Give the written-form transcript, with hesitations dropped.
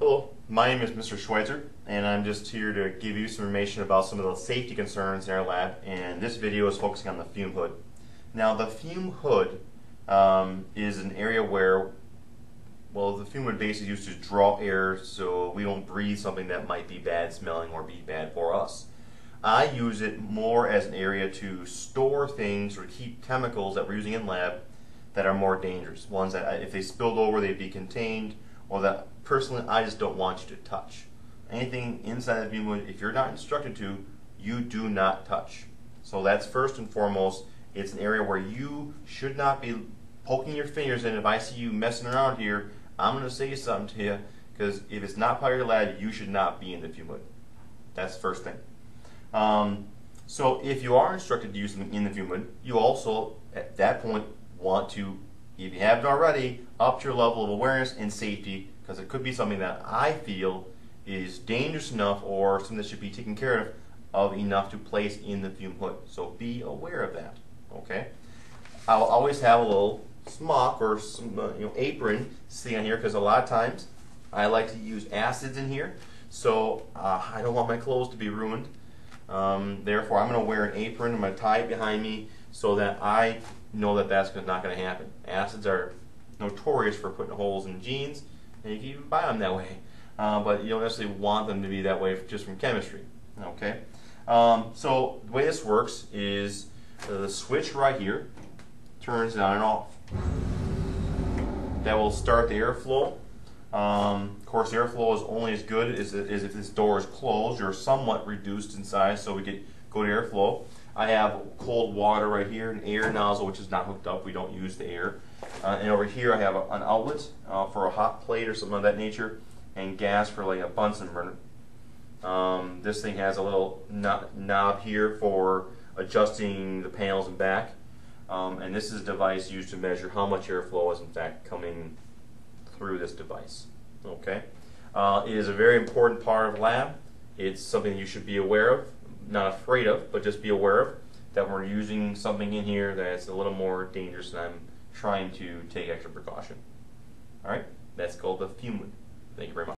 Hello, my name is Mr. Schweitzer, and I'm just here to give you some information about some of the safety concerns in our lab, and this video is focusing on the fume hood. Now, the fume hood is an area where, well, the fume hood base is used to draw air so we don't breathe something that might be bad smelling or be bad for us. I use it more as an area to store things or keep chemicals that we're using in lab that are more dangerous, ones that if they spilled over they'd be contained, or that personally I just don't want you to touch. Anything inside the fume hood, if you're not instructed to, you do not touch. So that's first and foremost. It's an area where you should not be poking your fingers in. If I see you messing around here, I'm going to say something to you, because if it's not part of your lab, you should not be in the fume hood. That's the first thing. So if you are instructed to use them in the fume hood, you also at that point want to, if you haven't already, up your level of awareness and safety, because it could be something that I feel is dangerous enough or something that should be taken care of enough to place in the fume hood. So be aware of that. Okay. I'll always have a little smock or some apron sitting on here, because a lot of times I like to use acids in here, so I don't want my clothes to be ruined. Therefore, I'm going to wear an apron. I'm going to tie it behind me so that I know that that's not going to happen. Acids are notorious for putting holes in jeans, and you can even buy them that way. But you don't necessarily want them to be that way just from chemistry. Okay. So the way this works is the switch right here turns it on and off. That will start the airflow. Of course, airflow is only as good as if this door is closed or somewhat reduced in size, so we get good airflow. I have cold water right here, an air nozzle which is not hooked up. We don't use the air. And over here I have an outlet for a hot plate or something of that nature, and gas for like a Bunsen burner. This thing has a little knob here for adjusting the panels and back. And this is a device used to measure how much airflow is in fact coming through this device. Okay. It is a very important part of lab. It's something you should be aware of, not afraid of, but just be aware of that we're using something in here that's a little more dangerous, and I'm trying to take extra precaution. All right, that's called the fume hood. Thank you very much.